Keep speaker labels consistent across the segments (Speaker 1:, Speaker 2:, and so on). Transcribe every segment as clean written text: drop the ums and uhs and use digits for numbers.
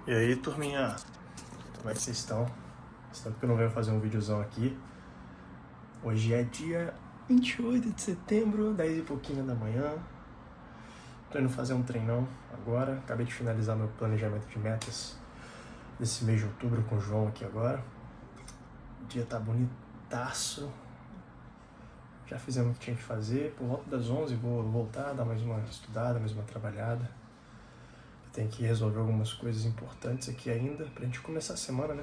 Speaker 1: E aí, turminha, como é que vocês estão? Faz tempo que eu não venho fazer um videozão aqui. Hoje é dia 28 de setembro, 10 e pouquinho da manhã. Tô indo fazer um treinão agora. Acabei de finalizar meu planejamento de metas desse mês de outubro com o João aqui agora. O dia tá bonitaço. Já fizemos o que tinha que fazer. Por volta das 11 vou voltar, dar mais uma estudada, mais uma trabalhada. Tem que resolver algumas coisas importantes aqui ainda, pra gente começar a semana, né?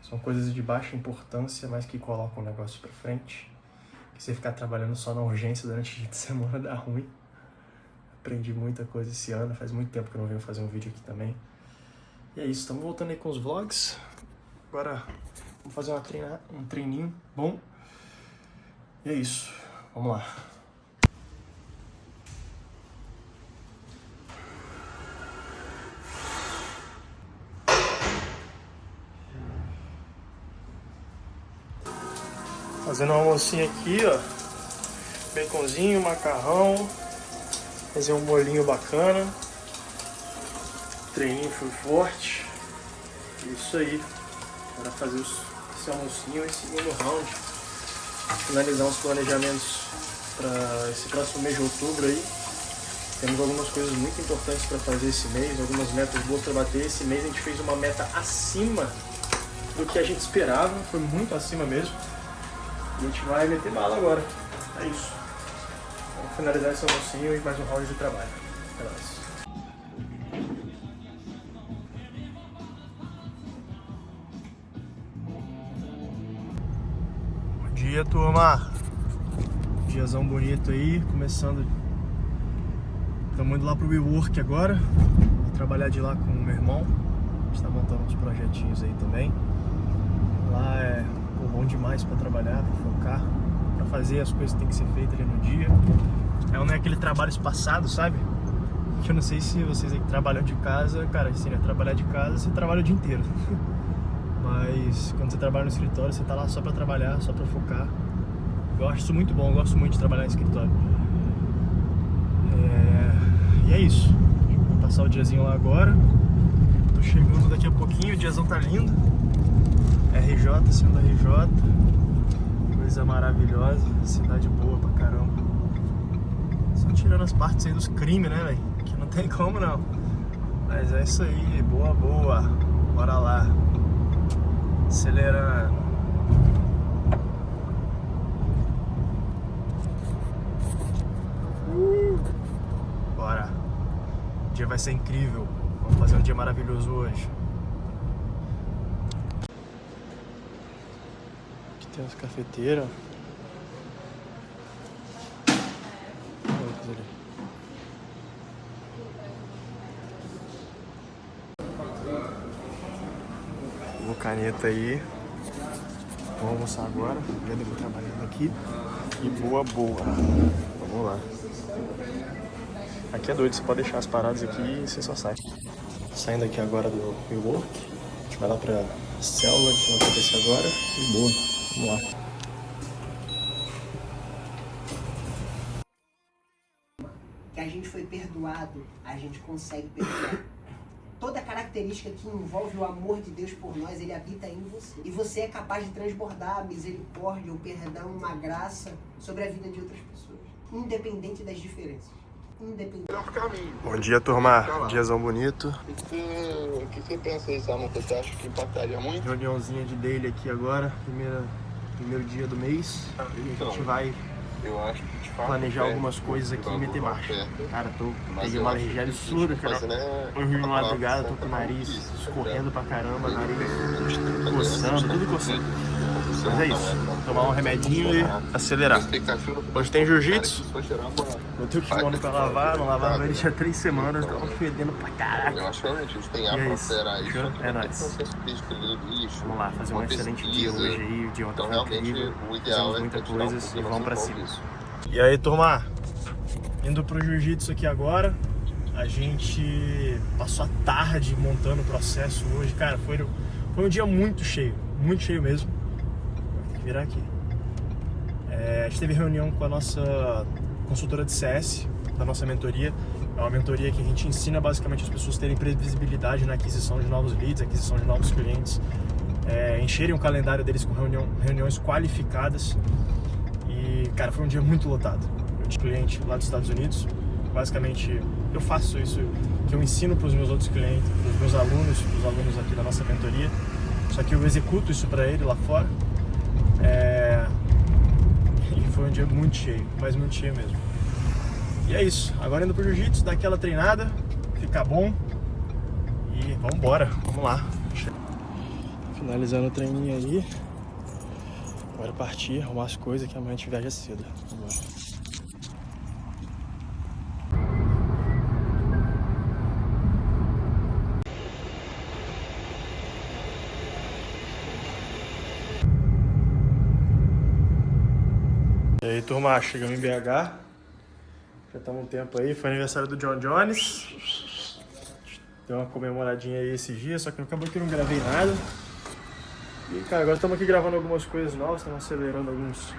Speaker 1: São coisas de baixa importância, mas que colocam o negócio pra frente. Que você ficar trabalhando só na urgência durante o dia de semana dá ruim. Aprendi muita coisa esse ano, faz muito tempo que eu não venho fazer um vídeo aqui também. E é isso, estamos voltando aí com os vlogs. Agora vamos fazer um treininho bom. E é isso, vamos lá. Fazendo um almocinho aqui, ó. Baconzinho, macarrão. Fazer um molhinho bacana. O treininho foi forte. Isso aí. Bora fazer esse almocinho e segundo round. Finalizar uns planejamentos para esse próximo mês de outubro aí. Temos algumas coisas muito importantes para fazer esse mês. Algumas metas boas para bater. Esse mês a gente fez uma meta acima do que a gente esperava. Foi muito acima mesmo. A gente vai meter bala agora. É isso. Vamos finalizar esse almocinho e mais um round de trabalho. Até mais. Bom dia, turma. Diazão bonito aí. Começando. Estamos indo lá pro WeWork agora. Vou trabalhar de lá com o meu irmão. A gente está montando uns projetinhos aí também. Lá é bom demais para trabalhar, para focar, para fazer as coisas que tem que ser feitas ali no dia. Não é aquele trabalho espaçado, sabe? Que eu não sei se vocês aí que trabalham de casa, cara, se né, trabalhar de casa, você trabalha o dia inteiro. Mas quando você trabalha no escritório, você tá lá só para trabalhar, só para focar. Eu acho isso muito bom, eu gosto muito de trabalhar no escritório. E é isso. Vou passar o diazinho lá agora. Tô chegando daqui a pouquinho, o diazão tá lindo. RJ sendo RJ, coisa maravilhosa, cidade boa pra caramba. Só tirando as partes aí dos crimes, né, velho? Que não tem como não. Mas é isso aí, boa, boa. Bora lá. Acelerando. Bora. O dia vai ser incrível. Vamos fazer um dia maravilhoso hoje. Tem as cafeteiras. Vou caneta aí. Vamos almoçar agora. Já devo trabalhando aqui. E boa, boa. Vamos lá. Aqui é doido, você pode deixar as paradas aqui e você só sai. Saindo aqui agora do WeWork. A gente vai lá pra célula que vai acontecer agora. E boa. Vamos lá.
Speaker 2: Que a gente foi perdoado, a gente consegue perdoar. Toda característica que envolve o amor de Deus por nós, ele habita em você. E você é capaz de transbordar a misericórdia, o perdão, uma graça sobre a vida de outras pessoas. Independente das diferenças. Independente.
Speaker 1: Bom dia, turma. Diazão bonito.
Speaker 3: O que você pensa aí, Salmo? Você acha que impactaria muito?
Speaker 1: Reuniãozinha de daily aqui agora. Primeiro dia do mês. E a gente vai planejar algumas coisas aqui e meter marcha. Cara, peguei uma alergia absurda, cara. Hoje de madrugada, tô com o nariz escorrendo pra caramba, nariz coçando, tudo coçando. Mas é isso, tomar um remedinho e acelerar. Hoje tem jiu-jitsu. Eu tenho que kimono pra lavar, não lavava ele já 3 semanas, tava fedendo pra caraca. E é isso, é nóis. Vamos lá, fazer um excelente dia hoje aí, o dia ontem foi incrível. Fizemos muita coisa e vamos pra cima. E aí, turma, indo pro jiu-jitsu aqui agora. A gente passou a tarde montando o processo hoje. Cara, foi um dia muito cheio mesmo. Vou ter que virar aqui. A gente teve reunião com a nossa consultora de CS, da nossa mentoria. É uma mentoria que a gente ensina basicamente as pessoas a terem previsibilidade na aquisição de novos leads, aquisição de novos clientes, encherem o calendário deles com reuniões qualificadas. E, cara, foi um dia muito lotado. Eu tinha cliente lá dos Estados Unidos. Basicamente, eu faço isso que eu ensino para os meus outros clientes, para os meus alunos, para os alunos aqui da nossa mentoria. Só que eu executo isso para ele lá fora. E foi um dia muito cheio, mas muito cheio mesmo. E é isso. Agora indo pro jiu-jitsu, dar aquela treinada, ficar bom. E vambora, vamos lá. Finalizando o treininho aí. Agora partir, arrumar as coisas que amanhã a gente viaja cedo. Vambora. E aí, turma, chegamos em BH. Já estamos um tempo aí. Foi aniversário do John Jones. Deu uma comemoradinha aí esses dias, só que acabou que eu não gravei nada. E, cara, agora estamos aqui gravando algumas coisas novas, estamos acelerando alguns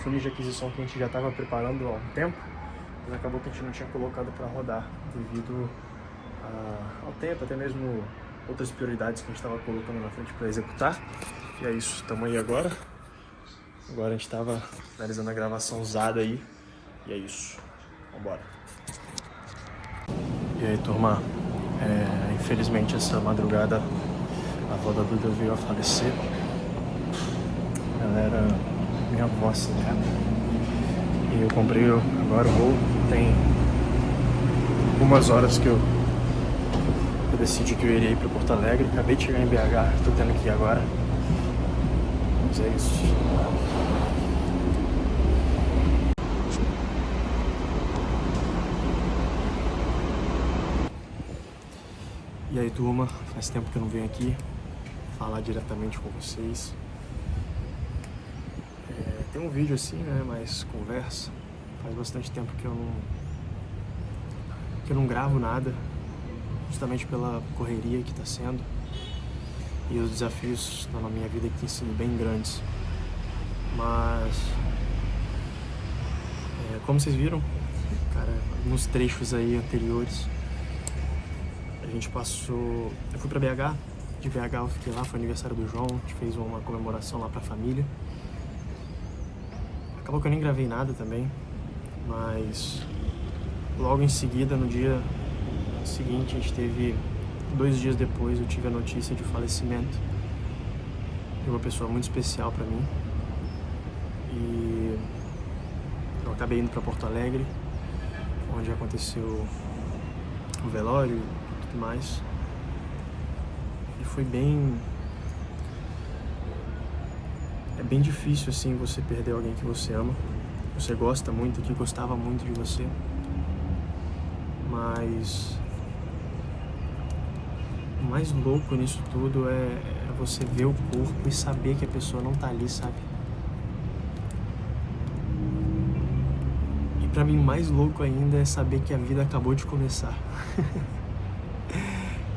Speaker 1: funis de aquisição que a gente já estava preparando há um tempo, mas acabou que a gente não tinha colocado para rodar devido ao tempo, até mesmo outras prioridades que a gente estava colocando na frente para executar. E é isso, estamos aí agora. Agora a gente estava finalizando a gravação usada aí. E é isso. Vambora. E aí, turma. Infelizmente essa madrugada a avó da Duda veio a falecer. Ela era minha avó, assim, cara. E eu comprei agora o voo. Tem algumas horas que eu decidi que eu iria ir para Porto Alegre. Acabei de chegar em BH, tô tendo que ir agora. Mas é isso. E aí, turma, faz tempo que eu não venho aqui falar diretamente com vocês. Tem um vídeo assim, né, mais conversa. Faz bastante tempo que eu não gravo nada, justamente pela correria que tá sendo. E os desafios na minha vida que têm sido bem grandes. Mas, como vocês viram, cara, nos trechos aí anteriores, a gente passou... Eu fui pra BH, de BH eu fiquei lá, foi aniversário do João, a gente fez uma comemoração lá pra família. Acabou que eu nem gravei nada também, mas logo em seguida, no dia seguinte, a gente teve... 2 dias depois eu tive a notícia de falecimento de uma pessoa muito especial pra mim. E eu acabei indo pra Porto Alegre, onde aconteceu o velório e tudo mais. E foi bem... É bem difícil, assim, você perder alguém que você ama. Você gosta muito, que gostava muito de você. Mas... o mais louco nisso tudo é você ver o corpo e saber que a pessoa não tá ali, sabe? E pra mim, mais louco ainda é saber que a vida acabou de começar.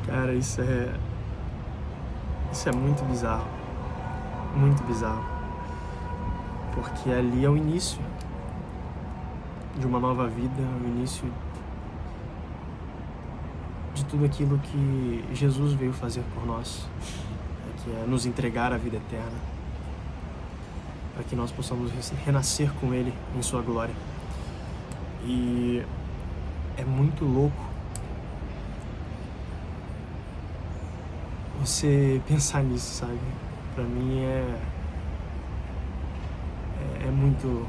Speaker 1: Cara, isso é muito bizarro. Muito bizarro. Porque ali é o início de uma nova vida, o início de tudo aquilo que Jesus veio fazer por nós, que é nos entregar a vida eterna, para que nós possamos renascer com Ele em sua glória. E é muito louco você pensar nisso, sabe? Para mim é muito...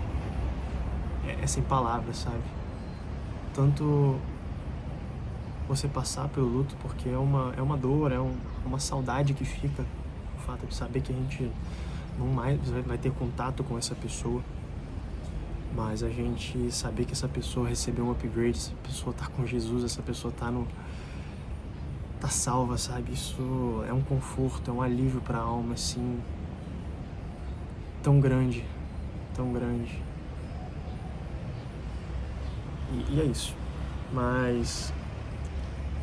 Speaker 1: é sem palavras, sabe? Tanto você passar pelo luto, porque é uma dor, uma saudade que fica, o fato de saber que a gente não mais vai ter contato com essa pessoa, mas a gente saber que essa pessoa recebeu um upgrade, essa pessoa tá com Jesus, essa pessoa tá salva, sabe? Isso é um conforto, é um alívio pra alma, assim, tão grande, tão grande. E é isso. Mas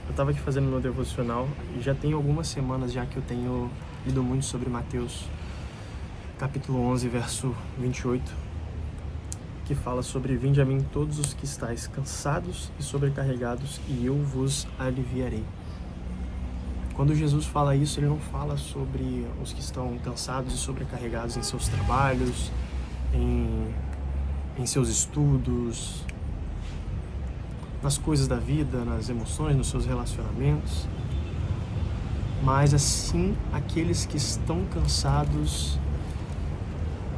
Speaker 1: eu tava aqui fazendo meu devocional e já tem algumas semanas já que eu tenho lido muito sobre Mateus, capítulo 11, verso 28, que fala sobre vinde a mim todos os que estáis cansados e sobrecarregados e eu vos aliviarei. Quando Jesus fala isso, ele não fala sobre os que estão cansados e sobrecarregados em seus trabalhos, em seus estudos, nas coisas da vida, nas emoções, nos seus relacionamentos, mas assim aqueles que estão cansados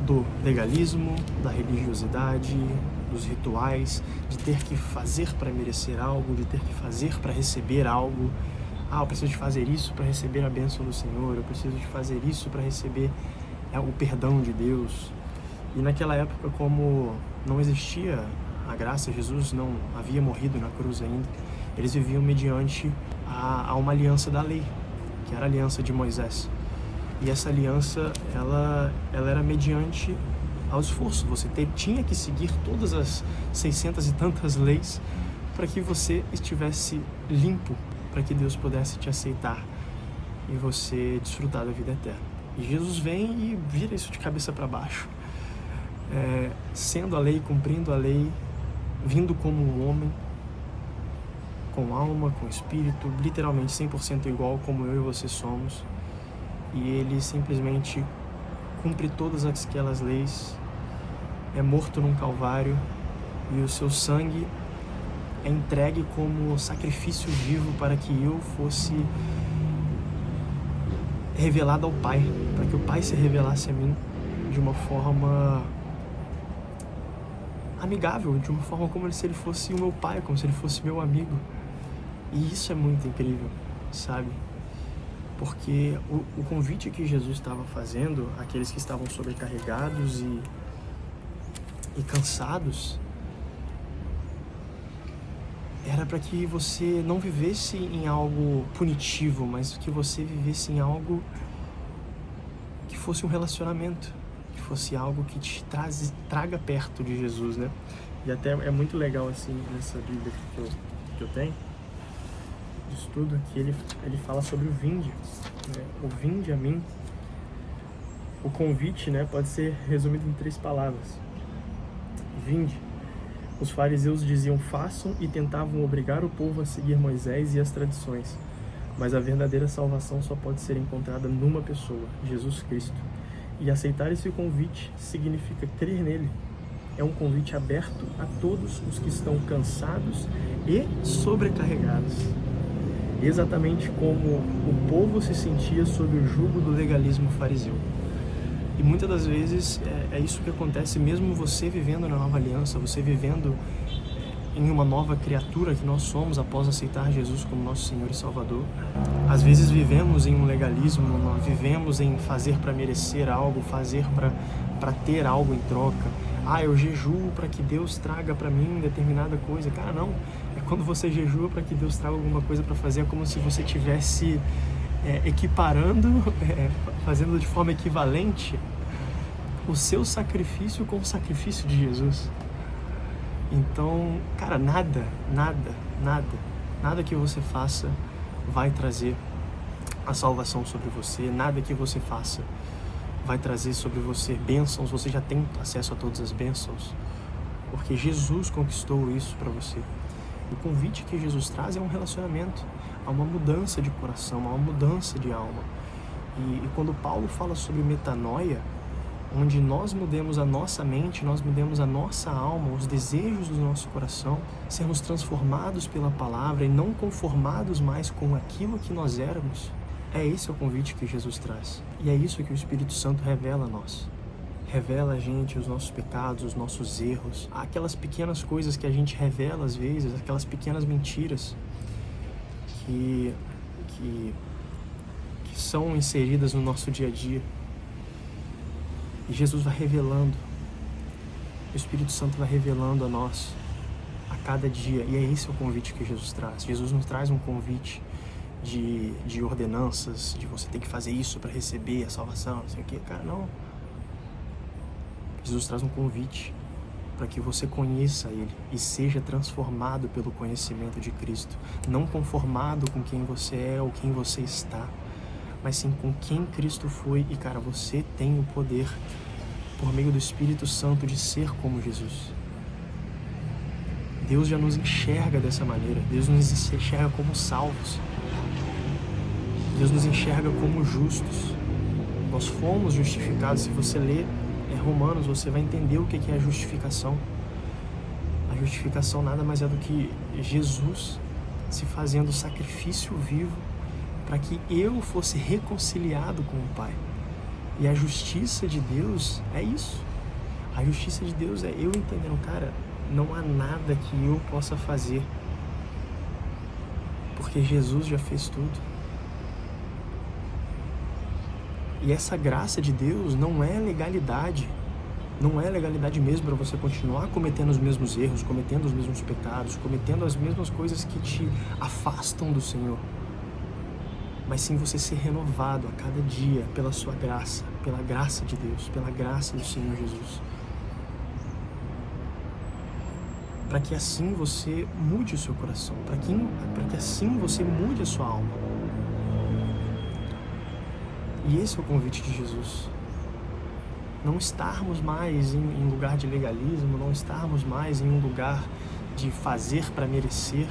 Speaker 1: do legalismo, da religiosidade, dos rituais, de ter que fazer para merecer algo, de ter que fazer para receber algo. Eu preciso de fazer isso para receber a bênção do Senhor, eu preciso de fazer isso para receber o perdão de Deus. E naquela época, como não existia a graça, Jesus não havia morrido na cruz ainda, eles viviam mediante a uma aliança da lei, que era a aliança de Moisés. E essa aliança, ela era mediante ao esforço. Você tinha que seguir todas as 600 e tantas leis para que você estivesse limpo, para que Deus pudesse te aceitar e você desfrutar da vida eterna. E Jesus vem e vira isso de cabeça para baixo, sendo a lei, cumprindo a lei, vindo como um homem, com alma, com espírito, literalmente 100% igual como eu e você somos. E ele simplesmente cumpre todas aquelas leis, é morto num calvário e o seu sangue é entregue como sacrifício vivo para que eu fosse revelado ao Pai, para que o Pai se revelasse a mim de uma forma amigável, de uma forma como se ele fosse o meu pai, como se ele fosse meu amigo. E isso é muito incrível, sabe? Porque o convite que Jesus estava fazendo àqueles que estavam sobrecarregados e cansados era para que você não vivesse em algo punitivo, mas que você vivesse em algo que fosse um relacionamento, que fosse algo que te traga perto de Jesus, né? E até é muito legal assim nessa Bíblia que eu tenho de estudo, que ele fala sobre o vinde, né? O vinde a mim. O convite, né, pode ser resumido em 3 palavras: vinde. Os fariseus diziam façam e tentavam obrigar o povo a seguir Moisés e as tradições, mas a verdadeira salvação só pode ser encontrada numa pessoa, Jesus Cristo. E aceitar esse convite significa crer nele. É um convite aberto a todos os que estão cansados e sobrecarregados. Exatamente como o povo se sentia sob o jugo do legalismo fariseu. E muitas das vezes é isso que acontece, mesmo você vivendo na nova aliança, você vivendo em uma nova criatura que nós somos após aceitar Jesus como nosso Senhor e Salvador. Às vezes vivemos em um legalismo, nós vivemos em fazer para merecer algo, fazer para ter algo em troca. Eu jejuo para que Deus traga para mim determinada coisa. Cara, não. É quando você jejua para que Deus traga alguma coisa para fazer, é como se você estivesse equiparando, fazendo de forma equivalente o seu sacrifício com o sacrifício de Jesus. Então, cara, nada que você faça vai trazer a salvação sobre você, nada que você faça vai trazer sobre você bênçãos, você já tem acesso a todas as bênçãos, porque Jesus conquistou isso para você. O convite que Jesus traz é um relacionamento, há uma mudança de coração, há uma mudança de alma. E quando Paulo fala sobre metanoia, onde nós mudemos a nossa mente, nós mudemos a nossa alma, os desejos do nosso coração, sermos transformados pela palavra e não conformados mais com aquilo que nós éramos, é esse o convite que Jesus traz. E é isso que o Espírito Santo revela a nós. Revela a gente os nossos pecados, os nossos erros, aquelas pequenas coisas que a gente revela às vezes, aquelas pequenas mentiras que são inseridas no nosso dia a dia. E Jesus vai revelando, o Espírito Santo vai revelando a nós a cada dia. E é esse o convite que Jesus traz. Jesus não traz um convite de ordenanças, de você ter que fazer isso para receber a salvação, não sei o que. Cara, não. Jesus traz um convite para que você conheça Ele e seja transformado pelo conhecimento de Cristo. Não conformado com quem você é ou quem você está, mas sim com quem Cristo foi. E, cara, você tem o poder, por meio do Espírito Santo, de ser como Jesus. Deus já nos enxerga dessa maneira. Deus nos enxerga como salvos. Deus nos enxerga como justos. Nós fomos justificados. Se você ler Romanos, você vai entender o que é a justificação. A justificação nada mais é do que Jesus se fazendo sacrifício vivo para que eu fosse reconciliado com o Pai. E a justiça de Deus é isso. A justiça de Deus é eu entendendo, cara, não há nada que eu possa fazer, porque Jesus já fez tudo. E essa graça de Deus não é legalidade. Não é legalidade mesmo para você continuar cometendo os mesmos erros, cometendo os mesmos pecados, cometendo as mesmas coisas que te afastam do Senhor. Mas sim você ser renovado a cada dia pela sua graça, pela graça de Deus, pela graça do Senhor Jesus. Para que assim você mude o seu coração, para que assim você mude a sua alma. E esse é o convite de Jesus. Não estarmos mais em lugar de legalismo, não estarmos mais em um lugar de fazer para merecer,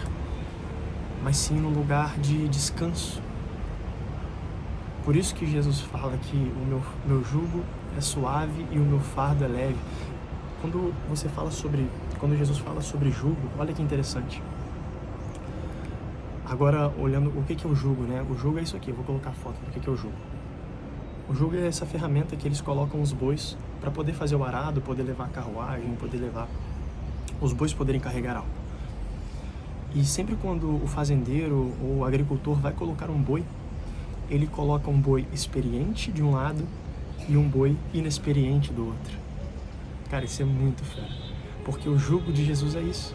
Speaker 1: mas sim num lugar de descanso. Por isso que Jesus fala que o meu jugo é suave e o meu fardo é leve. Quando Jesus fala sobre jugo, olha que interessante. Agora, olhando o que é o jugo, né? O jugo é isso aqui, eu vou colocar a foto do que é o jugo. O jugo é essa ferramenta que eles colocam os bois para poder fazer o arado, poder levar a carruagem, poder levar os bois poderem carregar algo. E sempre quando o fazendeiro ou o agricultor vai colocar um boi, ele coloca um boi experiente de um lado e um boi inexperiente do outro. Cara, isso é muito fera, porque o jugo de Jesus é isso.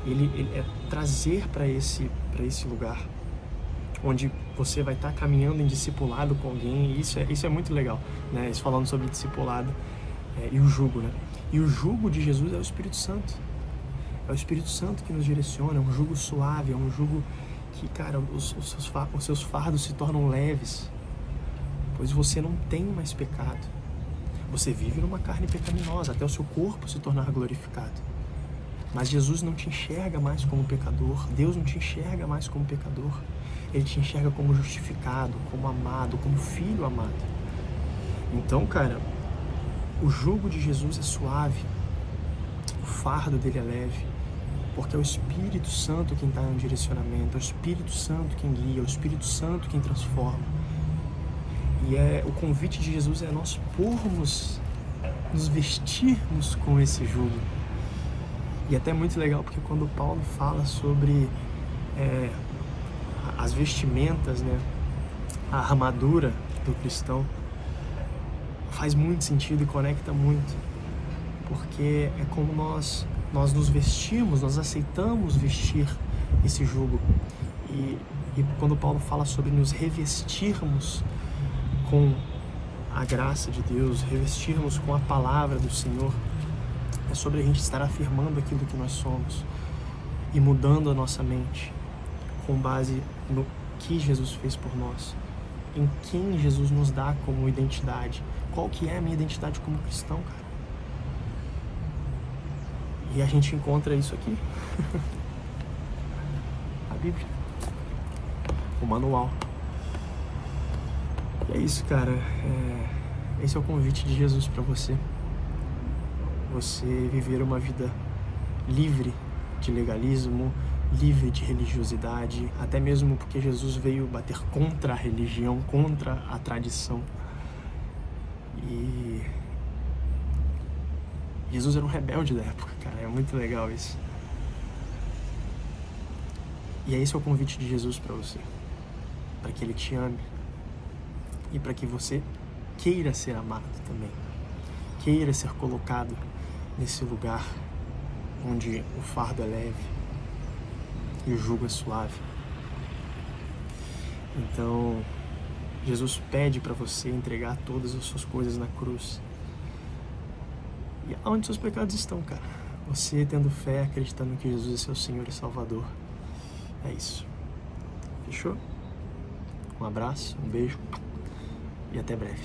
Speaker 1: Ele é trazer para esse lugar onde você vai estar caminhando em discipulado com alguém. E isso é muito legal, né? Isso falando sobre discipulado e o jugo, né? E o jugo de Jesus é o Espírito Santo. É o Espírito Santo que nos direciona, é um jugo suave, é um jugo que, cara, os seus fardos se tornam leves, pois você não tem mais pecado. Você vive numa carne pecaminosa, até o seu corpo se tornar glorificado. Mas Jesus não te enxerga mais como pecador, Deus não te enxerga mais como pecador. Ele te enxerga como justificado, como amado, como filho amado. Então, cara, o jugo de Jesus é suave, o fardo dele é leve, porque é o Espírito Santo quem está no direcionamento, é o Espírito Santo quem guia, é o Espírito Santo quem transforma. E o convite de Jesus é nós nos vestirmos com esse jugo. E até muito legal, porque quando Paulo fala sobre as vestimentas, né, a armadura do cristão, faz muito sentido e conecta muito, porque é como nós nos vestimos, nós aceitamos vestir esse jugo. E quando Paulo fala sobre nos revestirmos com a graça de Deus, revestirmos com a palavra do Senhor, é sobre a gente estar afirmando aquilo que nós somos e mudando a nossa mente com base no que Jesus fez por nós, em quem Jesus nos dá como identidade. Qual que é a minha identidade como cristão, cara? E a gente encontra isso aqui. A Bíblia. O manual. E é isso, cara. Esse é o convite de Jesus para você. Você viver uma vida livre de legalismo, livre de religiosidade, até mesmo porque Jesus veio bater contra a religião, contra a tradição. E Jesus era um rebelde da época, cara, é muito legal isso. E esse é o convite de Jesus para você, para que Ele te ame e para que você queira ser amado também, queira ser colocado nesse lugar onde o fardo é leve e o jugo é suave. Então, Jesus pede para você entregar todas as suas coisas na cruz. E aonde seus pecados estão, cara? Você tendo fé, acreditando que Jesus é seu Senhor e Salvador. É isso. Fechou? Um abraço, um beijo e até breve.